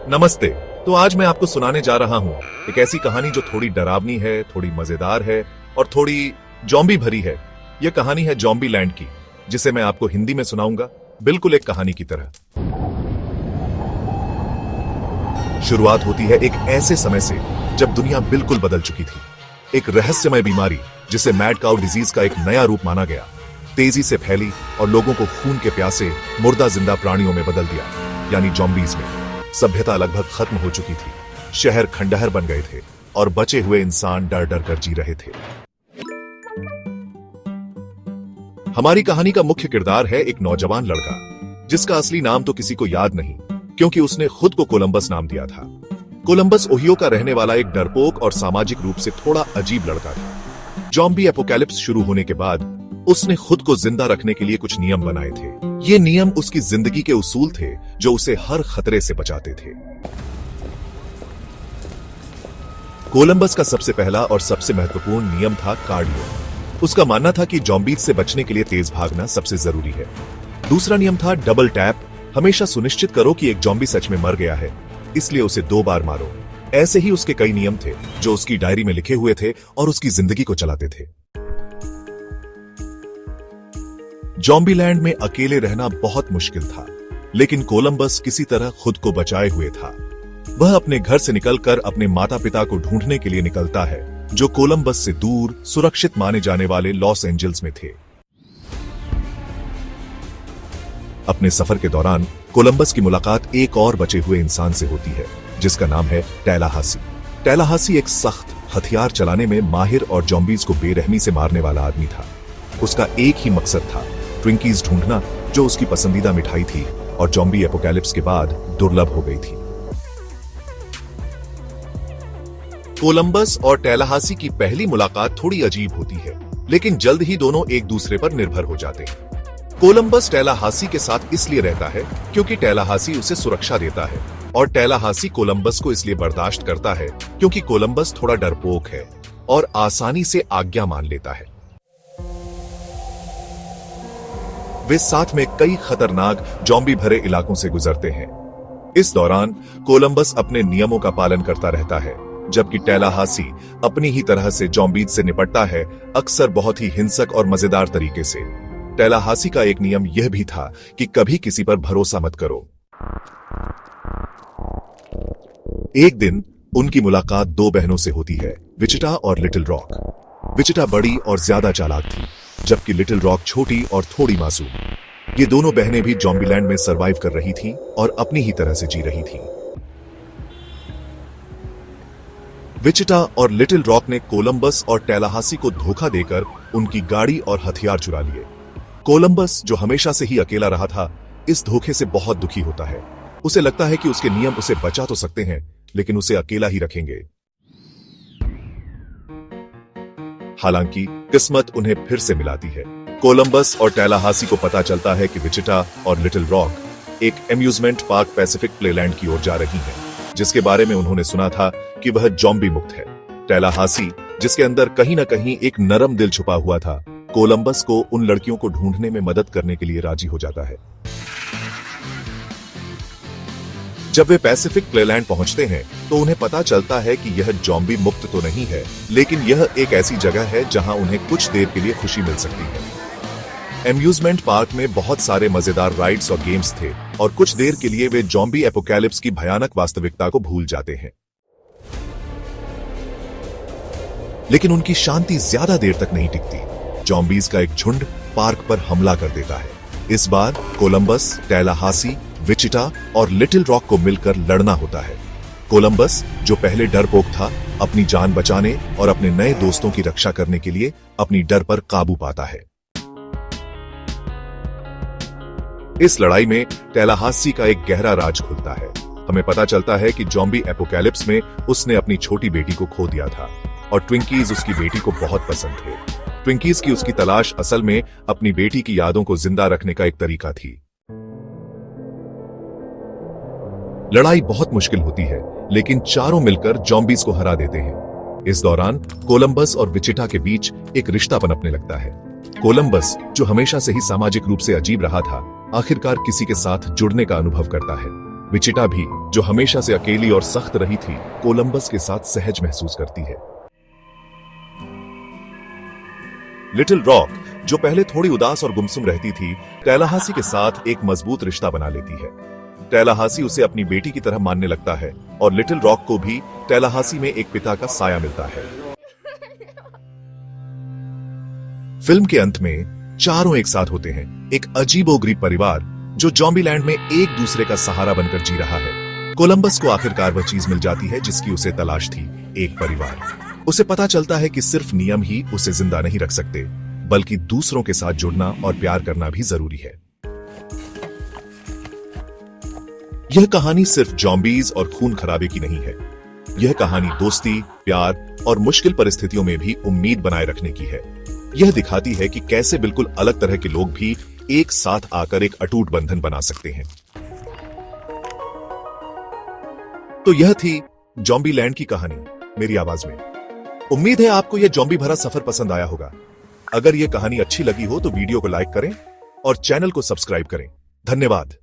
नमस्ते। तो आज मैं आपको सुनाने जा रहा हूँ एक ऐसी कहानी जो थोड़ी डरावनी है, थोड़ी मजेदार है और थोड़ी जॉम्बी भरी है। यह कहानी है जॉम्बी लैंड की, जिसे मैं आपको हिंदी में सुनाऊंगा, बिल्कुल एक कहानी की तरह। शुरुआत होती है एक ऐसे समय से जब दुनिया बिल्कुल बदल चुकी थी। एक रहस्यमय बीमारी जिसे मैड काउ डिजीज का एक नया रूप माना गया, तेजी से फैली और लोगों को खून के प्यासे मुर्दा जिंदा प्राणियों में बदल दिया, यानी जॉम्बीज में। सभ्यता लगभग खत्म हो चुकी थी, शहर खंडहर बन गए थे और बचे हुए इंसान डर डर कर जी रहे थे। हमारी कहानी का मुख्य किरदार है एक नौजवान लड़का, जिसका असली नाम तो किसी को याद नहीं, क्योंकि उसने खुद को कोलंबस नाम दिया था। कोलंबस ओहियो का रहने वाला एक डरपोक और सामाजिक रूप से थोड़ा अजीब लड़का था। जॉम्बी एपोकैलिप्स शुरू होने के बाद उसने खुद को जिंदा रखने के लिए कुछ नियम बनाए थे। ये नियम उसकी जिंदगी के उसूल थे जो उसे हर खतरे से बचाते थे। कोलंबस का सबसे पहला और सबसे महत्वपूर्ण नियम था कार्डियो। उसका मानना था कि जॉम्बीज से बचने के लिए तेज भागना सबसे जरूरी है। दूसरा नियम था डबल टैप। हमेशा सुनिश्चित करो कि एक जॉम्बी सच में मर गया है, इसलिए उसे 2 बार मारो। ऐसे ही उसके कई नियम थे जो उसकी डायरी में लिखे हुए थे और उसकी जिंदगी को चलाते थे। जॉम्बीलैंड में अकेले रहना बहुत मुश्किल था, लेकिन कोलंबस किसी तरह खुद को बचाए हुए था। वह अपने घर से निकलकर अपने माता पिता को ढूंढने के लिए निकलता है, जो कोलंबस से दूर सुरक्षित माने जाने वाले लॉस एंजल्स में थे। अपने सफर के दौरान कोलंबस की मुलाकात एक और बचे हुए इंसान से होती है, जिसका नाम है टैलाहासी। टैलाहासी एक सख्त, हथियार चलाने में माहिर और जॉम्बीज को बेरहमी से मारने वाला आदमी था। उसका एक ही मकसद था, ट्विंकीज ढूंढना, जो उसकी पसंदीदा मिठाई थी और जॉम्बी एपोकैलिप्स के बाद दुर्लभ हो गई थी। कोलंबस और टैलाहासी की पहली मुलाकात थोड़ी अजीब होती है, लेकिन जल्द ही दोनों एक दूसरे पर निर्भर हो जाते हैं। कोलंबस टैलाहासी के साथ इसलिए रहता है क्योंकि टैलाहासी उसे सुरक्षा देता है, और टैलाहासी कोलंबस को इसलिए बर्दाश्त करता है क्योंकि कोलंबस थोड़ा डरपोक है और आसानी से आज्ञा मान लेता है। वे साथ में कई खतरनाक जॉम्बी भरे इलाकों से गुजरते हैं। इस दौरान कोलंबस अपने नियमों का पालन करता रहता है, जबकि टैलाहासी अपनी ही तरह से जॉम्बीज से निपटता है, अक्सर बहुत ही हिंसक और मजेदार तरीके से। टैलाहासी का एक नियम यह भी था कि कभी किसी पर भरोसा मत करो। एक दिन उनकी मुलाकात 2 बहनों से होती है, विचिटा और लिटिल रॉक। विचिटा बड़ी और ज्यादा चालाक थी, जबकि लिटिल रॉक छोटी और थोड़ी मासूम। ये दोनों बहनें भी जॉम्बीलैंड में सरवाइव कर रही थीं और अपनी ही तरह से जी रही थीं। विचिटा और लिटिल रॉक ने कोलंबस और टैलाहासी को धोखा देकर उनकी गाड़ी और हथियार चुरा लिए। कोलंबस, जो हमेशा से ही अकेला रहा था, इस धोखे से बहुत दुखी होता है। उसे लगता है कि उसके नियम उसे बचा तो सकते हैं, लेकिन उसे अकेला ही रखेंगे। हालांकि किस्मत उन्हें फिर से मिलाती है। कोलंबस और टैलाहासी को पता चलता है कि विचिटा और लिटिल रॉक एक एम्यूजमेंट पार्क पैसिफिक प्लेलैंड की ओर जा रही हैं, जिसके बारे में उन्होंने सुना था कि वह जॉम्बी मुक्त है। टैलाहासी, जिसके अंदर कहीं न कहीं एक नरम दिल छुपा हुआ था, कोलंबस को उन लड़कियों को ढूंढने में मदद करने के लिए राजी हो जाता है। जब वे पैसिफिक प्लेलैंड पहुंचते हैं तो उन्हें पता चलता है कि यह जॉम्बी मुक्त तो नहीं है, लेकिन यह एक ऐसी जगह है जहां उन्हें कुछ देर के लिए खुशी मिल सकती है। एम्यूजमेंट पार्क में बहुत सारे मजेदार राइड्स और गेम्स थे, और कुछ देर के लिए वे जॉम्बी एपोकैलिप्स की भयानक वास्तविकता को भूल जाते हैं। लेकिन उनकी शांति ज्यादा देर तक नहीं टिकती। जॉम्बीज का एक झुंड पार्क पर हमला कर देता है। इस बार कोलंबस, टैलाहासी, विचिटा और लिटिल रॉक को मिलकर लड़ना होता है। कोलंबस, जो पहले डरपोक था, अपनी जान बचाने और अपने नए दोस्तों की रक्षा करने के लिए अपनी डर पर काबू पाता है। इस लड़ाई में टैलाहासी का एक गहरा राज खुलता है। हमें पता चलता है कि जॉम्बी एपोकैलिप्स में उसने अपनी छोटी बेटी को खो दिया था, और ट्विंकीज उसकी बेटी को बहुत पसंद थे। ट्विंकीज की उसकी तलाश असल में अपनी बेटी की यादों को जिंदा रखने का एक तरीका थी। लड़ाई बहुत मुश्किल होती है, लेकिन चारों मिलकर जॉम्बीज को हरा देते हैं। इस दौरान कोलंबस और विचिटा के बीच एक रिश्ता पनपने लगता है। कोलंबस, जो हमेशा से ही सामाजिक रूप से अजीब रहा था, आखिरकार किसी के साथ जुड़ने का अनुभव करता है। विचिटा भी, जो हमेशा से अकेली और सख्त रही थी, कोलंबस के साथ सहज महसूस करती है। लिटिल रॉक, जो पहले थोड़ी उदास और गुमसुम रहती थी, टैलाहासी के साथ एक मजबूत रिश्ता बना लेती है। टैलाहासी उसे अपनी बेटी की तरह मानने लगता है और लिटिल रॉक को भी टैलाहासी में एक पिता का साया मिलता है। फिल्म के अंत में चारों एक साथ होते हैं, एक अजीबोगरीब परिवार जो ज़ॉम्बीलैंड में एक दूसरे का सहारा बनकर जी रहा है। कोलंबस को आखिरकार वह चीज मिल जाती है जिसकी उसे तलाश थी, एक परिवार। उसे पता चलता है कि सिर्फ नियम ही उसे जिंदा नहीं रख सकते, बल्कि दूसरों के साथ जुड़ना और प्यार करना भी जरूरी है। यह कहानी सिर्फ ज़ॉम्बीज और खून खराबे की नहीं है। यह कहानी दोस्ती, प्यार और मुश्किल परिस्थितियों में भी उम्मीद बनाए रखने की है। यह दिखाती है कि कैसे बिल्कुल अलग तरह के लोग भी एक साथ आकर एक अटूट बंधन बना सकते हैं। तो यह थी ज़ॉम्बीलैंड की कहानी मेरी आवाज में। उम्मीद है आपको यह ज़ॉम्बी भरा सफर पसंद आया होगा। अगर यह कहानी अच्छी लगी हो तो वीडियो को लाइक करें और चैनल को सब्सक्राइब करें। धन्यवाद।